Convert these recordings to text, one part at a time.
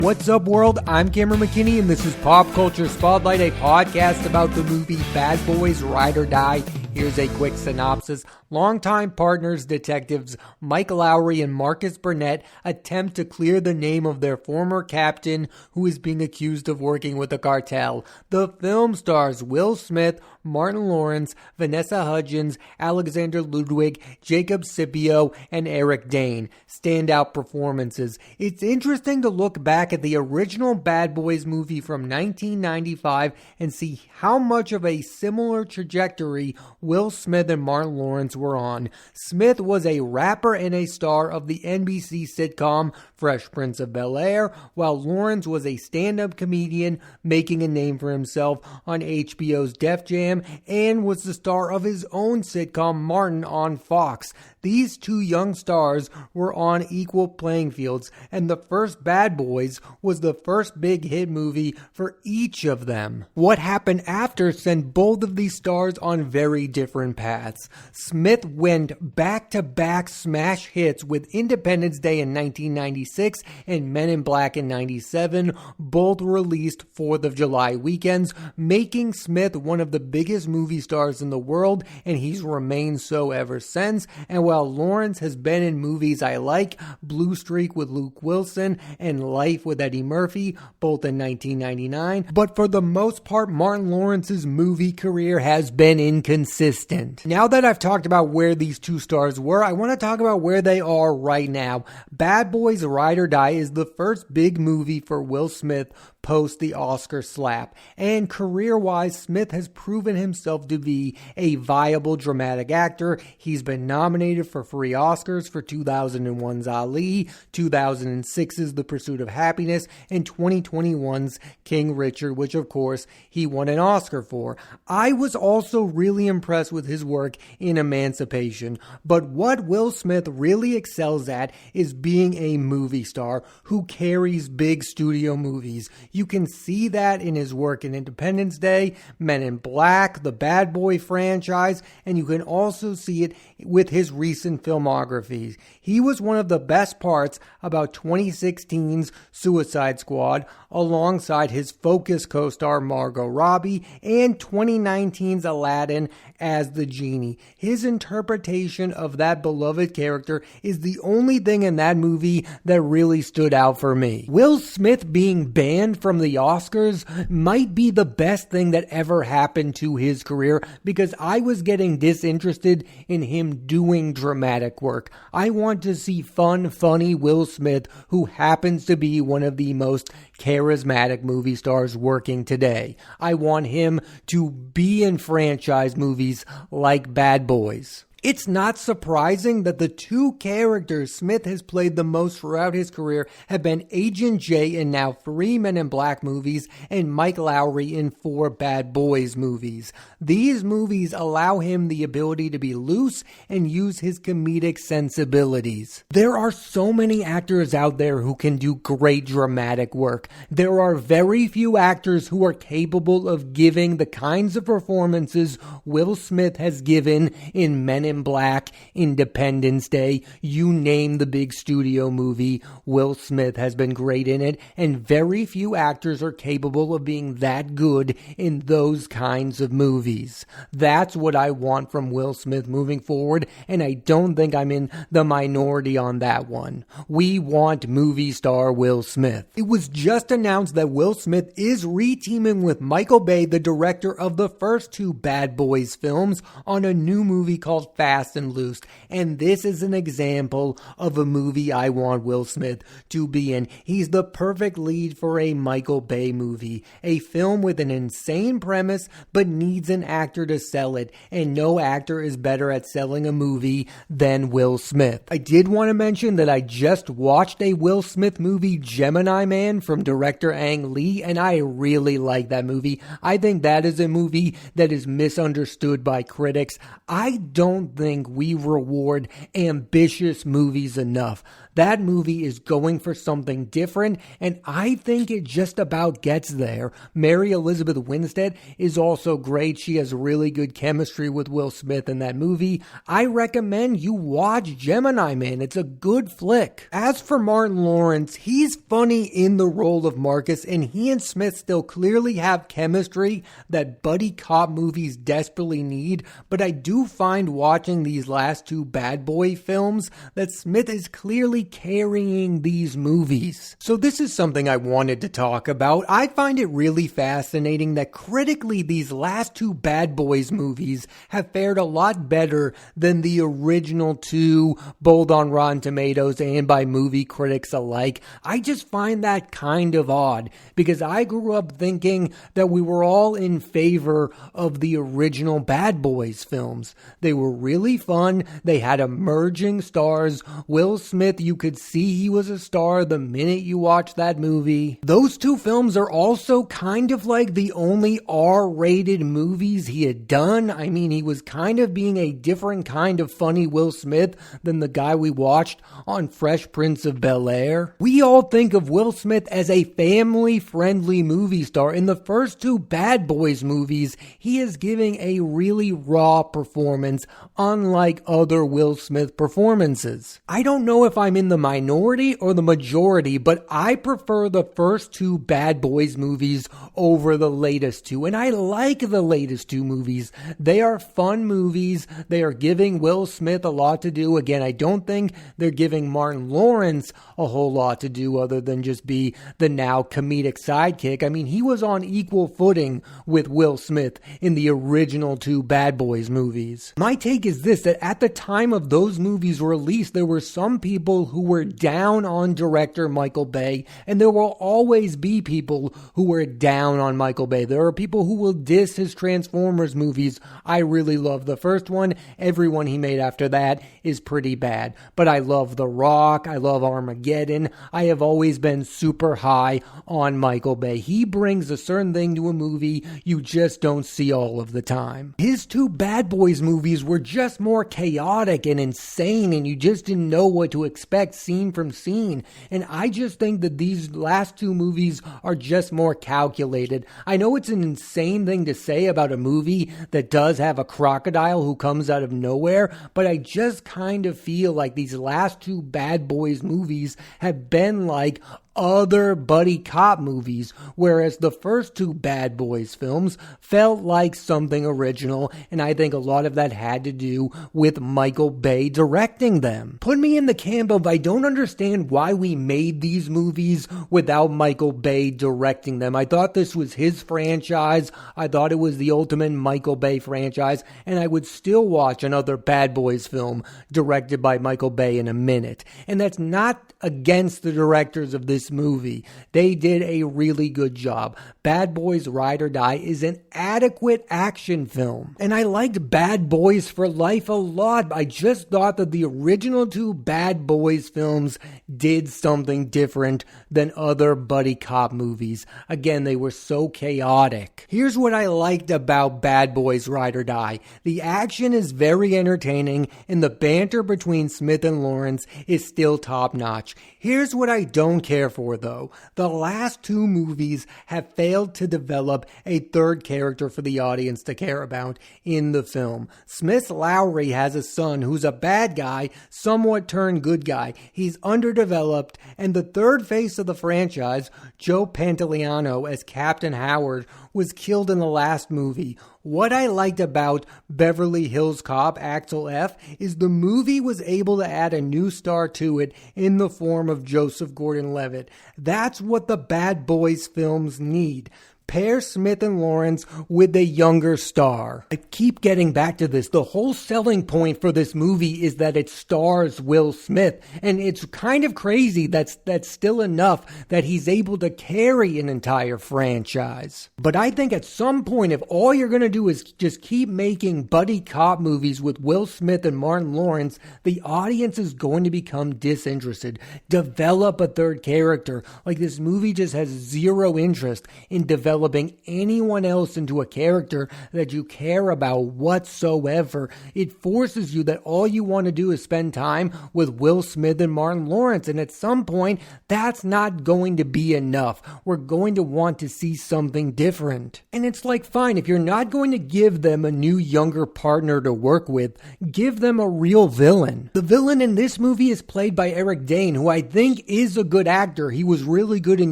What's up, world? I'm Cameron McKinney, and this is Pop Culture Spotlight, a podcast about the movie Bad Boys Ride or Die. Here's a quick synopsis. Longtime partners detectives Mike Lowry and Marcus Burnett attempt to clear the name of their former captain who is being accused of working with the cartel. The film stars Will Smith, Martin Lawrence, Vanessa Hudgens, Alexander Ludwig, Jacob Scipio, and Eric Dane. Standout performances. It's interesting to look back at the original Bad Boys movie from 1995 and see how much of a similar trajectory Will Smith and Martin Lawrence were on. Smith was a rapper and a star of the NBC sitcom Fresh Prince of Bel-Air, while Lawrence was a stand-up comedian making a name for himself on HBO's Def Jam and was the star of his own sitcom Martin on Fox. These two young stars were on equal playing fields, and the first Bad Boys was the first big hit movie for each of them. What happened after sent both of these stars on very different paths. Smith went back-to-back smash hits with Independence Day in 1996 and Men in Black in 97, both released 4th of July weekends, making Smith one of the biggest movie stars in the world, and he's remained so ever since. And while Lawrence has been in movies I like, Blue Streak with Luke Wilson and Life with Eddie Murphy, both in 1999, but for the most part, Martin Lawrence's movie career has been inconsistent. Now that I've talked about where these two stars were, I want to talk about where they are right now. Bad Boys Ride or Die is the first big movie for Will Smith post the Oscar slap, and career-wise, Smith has proven himself to be a viable dramatic actor. He's been nominated for 3 Oscars for 2001's Ali, 2006's The Pursuit of Happiness, and 2021's King Richard, which of course he won an Oscar for. I was also really impressed with his work in Emancipation, but what Will Smith really excels at is being a movie star who carries big studio movies. You can see that in his work in Independence Day, Men in Black, the Bad Boy franchise, and you can also see it with his recent filmography. He was one of the best parts about 2016's Suicide Squad, alongside his Focus co-star Margot Robbie, and 2019's Aladdin as the genie. His interpretation of that beloved character is the only thing in that movie that really stood out for me. Will Smith being banned from the Oscars might be the best thing that ever happened to his career, because I was getting disinterested in him doing dramatic work. I want to see funny Will Smith, who happens to be one of the most charismatic movie stars working today. I want him to be in franchise movies like Bad Boys. It's not surprising that the two characters Smith has played the most throughout his career have been Agent J in now 3 Men in Black movies and Mike Lowry in 4 Bad Boys movies. These movies allow him the ability to be loose and use his comedic sensibilities. There are so many actors out there who can do great dramatic work. There are very few actors who are capable of giving the kinds of performances Will Smith has given in Men in Black, Independence Day, you name the big studio movie, Will Smith has been great in it, and very few actors are capable of being that good in those kinds of movies. That's what I want from Will Smith moving forward, and I don't think I'm in the minority on that one. We want movie star Will Smith. It was just announced that Will Smith is re-teaming with Michael Bay, the director of the first 2 Bad Boys films, on a new movie called Fast and Loose, and this is an example of a movie I want Will Smith to be in. He's the perfect lead for a Michael Bay movie, a film with an insane premise but needs an actor to sell it, and no actor is better at selling a movie than Will Smith. I did want to mention that I just watched a Will Smith movie, Gemini Man, from director Ang Lee, and I really like that movie. I think that is a movie that is misunderstood by critics. I don't don't think we reward ambitious movies enough. That movie is going for something different, and I think it just about gets there. Mary Elizabeth Winstead is also great. She has really good chemistry with Will Smith in that movie. I recommend you watch Gemini Man. It's a good flick. As for Martin Lawrence, he's funny in the role of Marcus, and he and Smith still clearly have chemistry that buddy cop movies desperately need, but I do find watching these last two Bad Boy films that Smith is clearly carrying these movies. So this is something I wanted to talk about. I find it really fascinating that critically these last two Bad Boys movies have fared a lot better than the original two, both on Rotten Tomatoes and by movie critics alike. I just find that kind of odd because I grew up thinking that we were all in favor of the original Bad Boys films. They were really fun. They had emerging stars. Will Smith, you could see he was a star the minute you watched that movie. Those two films are also kind of like the only R-rated movies he had done. I mean, he was kind of being a different kind of funny Will Smith than the guy we watched on Fresh Prince of Bel-Air. We all think of Will Smith as a family-friendly movie star. In the first two Bad Boys movies, he is giving a really raw performance, unlike other Will Smith performances. I don't know if I'm in the minority or the majority, but I prefer the first two Bad Boys movies over the latest two, and I like the latest two movies. They are fun movies. They are giving Will Smith a lot to do. Again, I don't think they're giving Martin Lawrence a whole lot to do other than just be the now comedic sidekick. I mean, he was on equal footing with Will Smith in the original two Bad Boys movies. My take is this, that at the time of those movies' release, there were some people who were down on director Michael Bay, and there will always be people who were down on Michael Bay. There are people who will diss his Transformers movies. I really love the first one. Everyone he made after that is pretty bad. But I love The Rock. I love Armageddon. I have always been super high on Michael Bay. He brings a certain thing to a movie you just don't see all of the time. His two Bad Boys movies were just more chaotic and insane, and you just didn't know what to expect scene from scene. And I just think that these last two movies are just more calculated. I know it's an insane thing to say about a movie that does have a crocodile who comes out of nowhere, but I just kind of feel like these last two Bad Boys movies have been like other buddy cop movies, whereas the first two Bad Boys films felt like something original, and I think a lot of that had to do with Michael Bay directing them. Put me in the camp of I don't understand why we made these movies without Michael Bay directing them. I thought this was his franchise. I thought it was the ultimate Michael Bay franchise, and I would still watch another Bad Boys film directed by Michael Bay in a minute. And that's not against the directors of this movie. They did a really good job. Bad Boys Ride or Die is an adequate action film. And I liked Bad Boys for Life a lot. I just thought that the original two Bad Boys films did something different than other buddy cop movies. Again, they were so chaotic. Here's what I liked about Bad Boys Ride or Die. The action is very entertaining, and the banter between Smith and Lawrence is still top notch. Here's what I don't care for, though. The last two movies have failed to develop a third character for the audience to care about in the film. Smith Lowry has a son who's a bad guy, somewhat turned good guy. He's underdeveloped, and the third face of the franchise, Joe Pantoliano as Captain Howard, was killed in the last movie. What I liked about Beverly Hills Cop Axel F is the movie was able to add a new star to it in the form of Joseph Gordon-Levitt. That's what the Bad Boys films need. Pair Smith and Lawrence with a younger star. I keep getting back to this. The whole selling point for this movie is that it stars Will Smith. And it's kind of crazy that's still enough that he's able to carry an entire franchise. But I think at some point, if all you're going to do is just keep making buddy cop movies with Will Smith and Martin Lawrence, the audience is going to become disinterested. Develop a third character. Like, this movie just has zero interest in developing developing anyone else into a character that you care about whatsoever. It forces you that all you want to do is spend time with Will Smith and Martin Lawrence, and at some point, that's not going to be enough. We're going to want to see something different. And it's like, fine, if you're not going to give them a new younger partner to work with, give them a real villain. The villain in this movie is played by Eric Dane, who I think is a good actor. He was really good in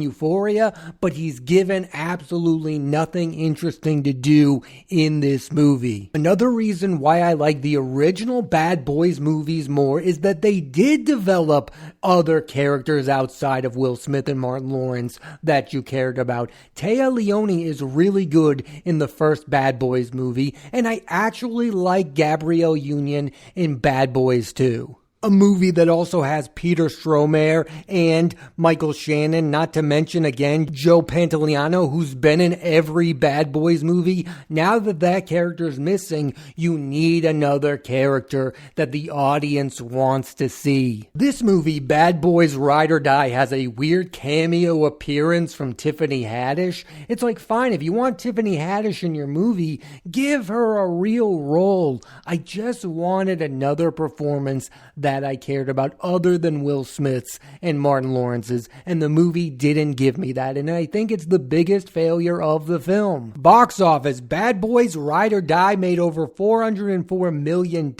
Euphoria, but he's given absolutely nothing interesting to do in this movie. Another reason why I like the original Bad Boys movies more is that they did develop other characters outside of Will Smith and Martin Lawrence that you cared about. Téa Leoni is really good in the first Bad Boys movie, and I actually like Gabrielle Union in Bad Boys 2. A movie that also has Peter Stormare and Michael Shannon, not to mention, again, Joe Pantoliano, who's been in every Bad Boys movie. Now that that character is missing, you need another character that the audience wants to see. This movie, Bad Boys Ride or Die, has a weird cameo appearance from Tiffany Haddish. It's like, fine, if you want Tiffany Haddish in your movie, give her a real role. I just wanted another performance that I cared about other than Will Smith's and Martin Lawrence's, and the movie didn't give me that, and I think it's the biggest failure of the film. Box office, Bad Boys Ride or Die made over $404 million.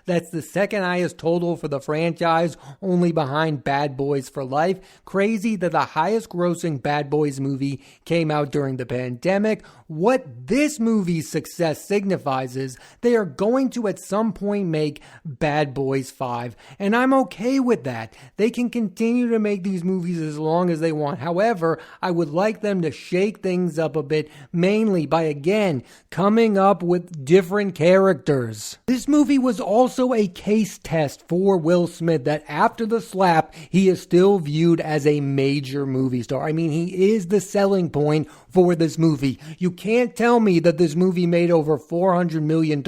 That's the second highest total for the franchise, only behind Bad Boys for Life. Crazy that the highest grossing Bad Boys movie came out during the pandemic. What this movie's success signifies is they are going to at some point make Bad Boys 5, and I'm okay with that. They can continue to make these movies as long as they want. However, I would like them to shake things up a bit, mainly by, again, coming up with different characters. This movie was also a case test for Will Smith, that after the slap, he is still viewed as a major movie star. I mean, he is the selling point for this movie. You can't tell me that this movie made over $400 million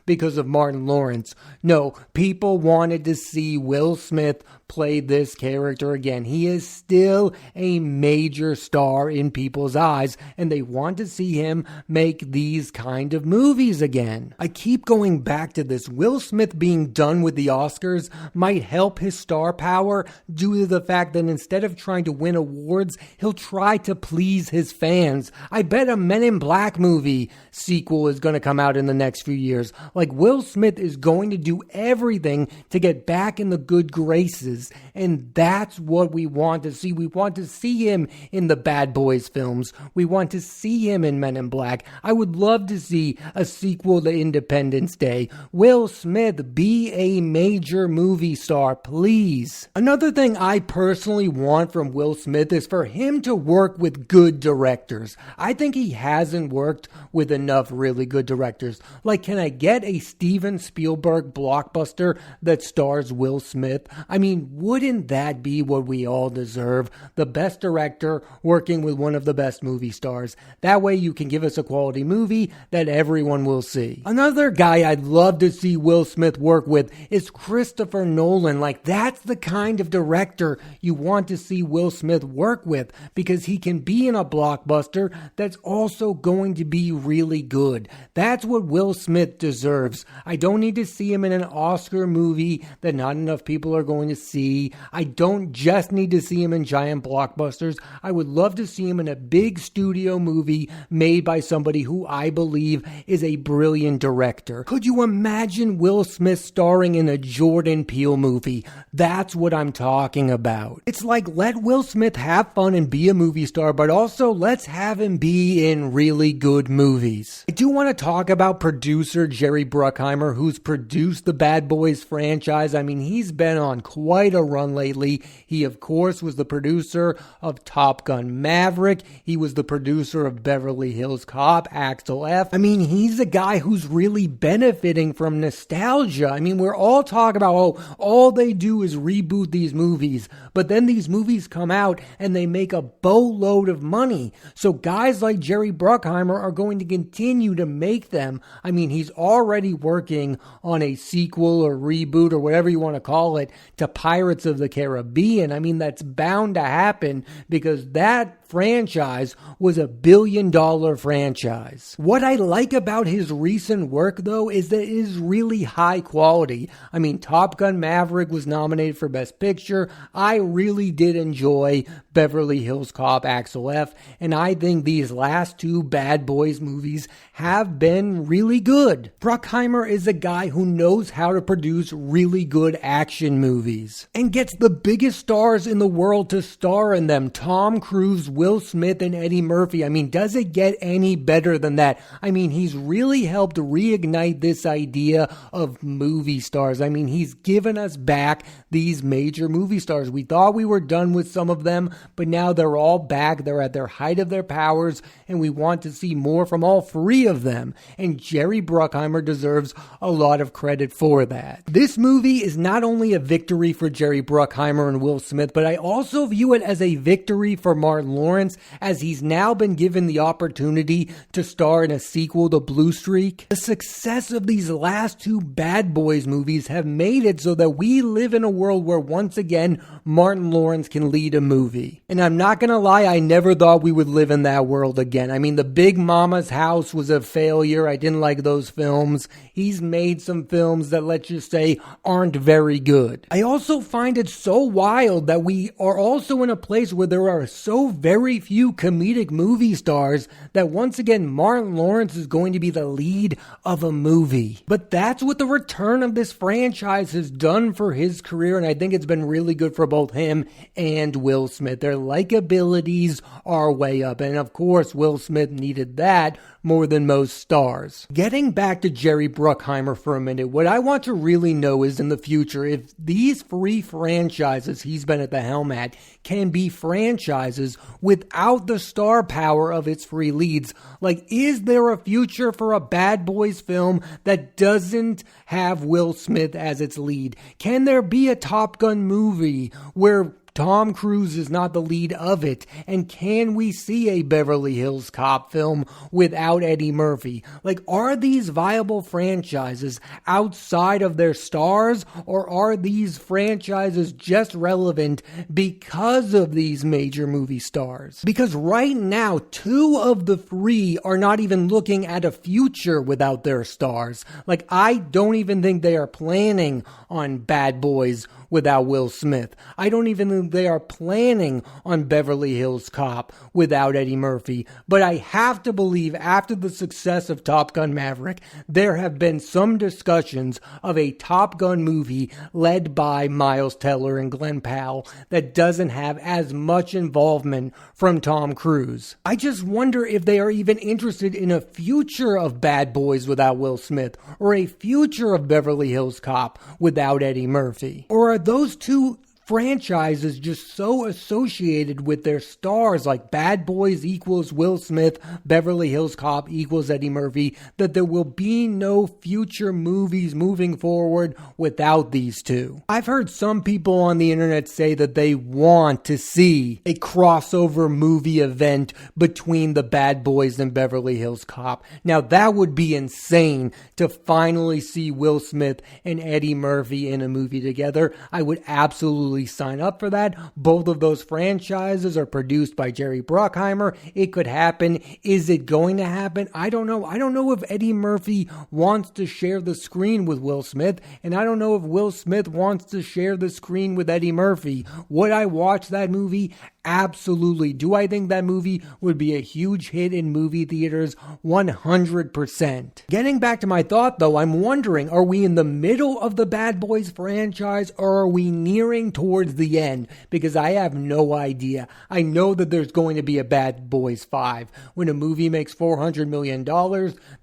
because of Martin Lawrence. No, people wanted to see Will Smith play this character again. He is still a major star in people's eyes, and they want to see him make these kind of movies again. I keep going back to this. Will Smith being done with the Oscars might help his star power due to the fact that instead of trying to win awards, he'll try to please his fans. I bet a Men in Black movie sequel is going to come out in the next few years. Like, Will Smith is going to do everything to get back in the good graces, and that's what we want to see. We want to see him in the Bad Boys films. We want to see him in Men in Black. I would love to see a sequel to Independence Day. Will Smith, be a major movie star, please. Another thing I personally want from Will Smith is for him to work with good directors. I think he hasn't worked with enough really good directors. Like, can I get a Steven Spielberg blockbuster that stars Will Smith? I mean, wouldn't that be what we all deserve? The best director working with one of the best movie stars. That way you can give us a quality movie that everyone will see. Another guy I'd love to see Will Smith work with is Christopher Nolan. Like, that's the kind of director you want to see Will Smith work with, because he can be in a blockbuster that's also going to be really good. That's what Will Smith deserves. I don't need to see him in an Oscar movie that not enough people are going to see. I don't just need to see him in giant blockbusters. I would love to see him in a big studio movie made by somebody who I believe is a brilliant director. Could you imagine Will Smith starring in a Jordan Peele movie? That's what I'm talking about. It's like, let Will Smith have fun and be a movie star, but also let's have him be in really good movies. I do want to talk about producer Jerry Bruckheimer, who's produced the Bad Boys franchise. I mean, he's been on quite a run lately. He, of course, was the producer of Top Gun Maverick. He was the producer of Beverly Hills Cop, Axel F. I mean, he's a guy who's really benefiting from nostalgia. I mean, we're all talking about, oh, all they do is reboot these movies. But then these movies come out and they make a boatload of money. So guys like Jerry Bruckheimer are going to continue to make them. I mean, he's already working on a sequel or reboot or whatever you want to call it to Pirates of the Caribbean. I mean, that's bound to happen because that franchise was $1 billion franchise. What I like about his recent work, though, is that it is really high quality. I mean, Top Gun Maverick was nominated for Best Picture. I really did enjoy Beverly Hills Cop Axel F, and I think these last two Bad Boys movies have been really good. Bruckheimer is a guy who knows how to produce really good action movies and gets the biggest stars in the world to star in them. Tom Cruise, Will Smith, and Eddie Murphy. I mean, does it get any better than that? I mean, he's really helped reignite this idea of movie stars. I mean, he's given us back these major movie stars. We thought we were done with some of them, but now they're all back. They're at their height of their powers, and we want to see more from all three of them. And Jerry Bruckheimer deserves a lot of credit for that. This movie is not only a victory for Jerry Bruckheimer and Will Smith, but I also view it as a victory for Martin Lawrence, as he's now been given the opportunity to star in a sequel to Blue Streak. The success of these last two Bad Boys movies have made it so that we live in a world where once again Martin Lawrence can lead a movie. And I'm not gonna lie, I never thought we would live in that world again. I mean, The Big Mama's House was a failure. I didn't like those films. He's made some films that, let's just say, aren't very good. I also find it so wild that we are also in a place where there are so very few comedic movie stars that once again Martin Lawrence is going to be the lead of a movie. But that's what the return of this franchise has done for his career, and I think it's been really good for both him and Will Smith. Their likabilities are way up, and of course Will Smith needed that more than most stars. Getting back to Jerry Bruckheimer for a minute, what I want to really know is in the future, if these three franchises he's been at the helm at can be franchises without the star power of its three leads. Like, is there a future for a Bad Boys film that doesn't have Will Smith as its lead? Can there be a Top Gun movie where Tom Cruise is not the lead of it? And can we see a Beverly Hills Cop film without Eddie Murphy? Like, are these viable franchises outside of their stars, or are these franchises just relevant because of these major movie stars? Because right now, two of the three are not even looking at a future without their stars. Like, I don't even think they are planning on Bad Boys without Will Smith. I don't even think they are planning on Beverly Hills Cop without Eddie Murphy. But I have to believe after the success of Top Gun Maverick, there have been some discussions of a Top Gun movie led by Miles Teller and Glenn Powell that doesn't have as much involvement from Tom Cruise. I just wonder if they are even interested in a future of Bad Boys without Will Smith, or a future of Beverly Hills Cop without Eddie Murphy. Or are those two franchises just so associated with their stars, like Bad Boys equals Will Smith, Beverly Hills Cop equals Eddie Murphy, that there will be no future movies moving forward without these two? I've heard some people on the internet say that they want to see a crossover movie event between the Bad Boys and Beverly Hills Cop. Now that would be insane, to finally see Will Smith and Eddie Murphy in a movie together. I would absolutely sign up for that. Both of those franchises are produced by Jerry Bruckheimer. It could happen. Is it going to happen? I don't know. I don't know if Eddie Murphy wants to share the screen with Will Smith, and I don't know if Will Smith wants to share the screen with Eddie Murphy. Would I watch that movie? Absolutely. Do I think that movie would be a huge hit in movie theaters? 100%. Getting back to my thought though, I'm wondering, are we in the middle of the Bad Boys franchise, or are we nearing towards the end? Because I have no idea. I know that there's going to be a Bad Boys 5. When a movie makes $400 million,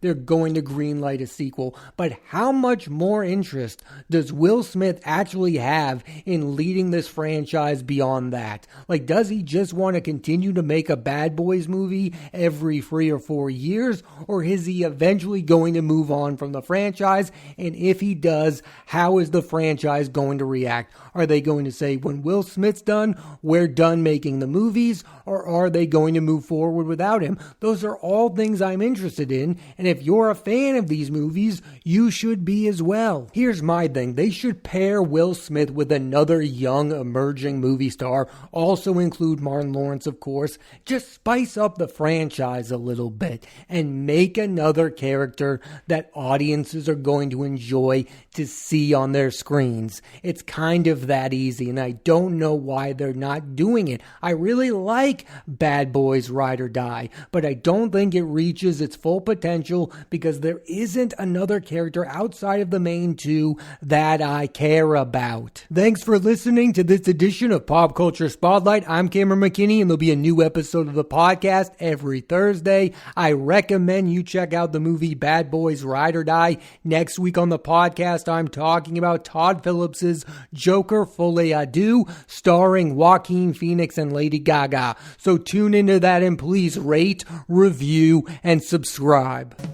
they're going to greenlight a sequel. But how much more interest does Will Smith actually have in leading this franchise beyond that? Like, does he just want to continue to make a Bad Boys movie every 3 or 4 years, or is he eventually going to move on from the franchise? And if he does, how is the franchise going to react? Are they going to say when Will Smith's done, we're done making the movies, or are they going to move forward without him? Those are all things I'm interested in, and if you're a fan of these movies, you should be as well. Here's my thing. They should pair Will Smith with another young emerging movie star, also include Martin Lawrence, of course. Just spice up the franchise a little bit and make another character that audiences are going to enjoy to see on their screens. It's kind of that easy, and I don't know why they're not doing it. I really like Bad Boys Ride or Die, but I don't think it reaches its full potential because there isn't another character outside of the main two that I care about. Thanks for listening to this edition of Pop Culture Spotlight. I'm Cameron McKinney, and there'll be a new episode of the podcast every Thursday. I recommend you check out the movie Bad Boys Ride or Die. Next week on the podcast, I'm talking about Todd Phillips's Joker Folie à Deux, starring Joaquin Phoenix and Lady Gaga. So tune into that and please rate, review, and subscribe.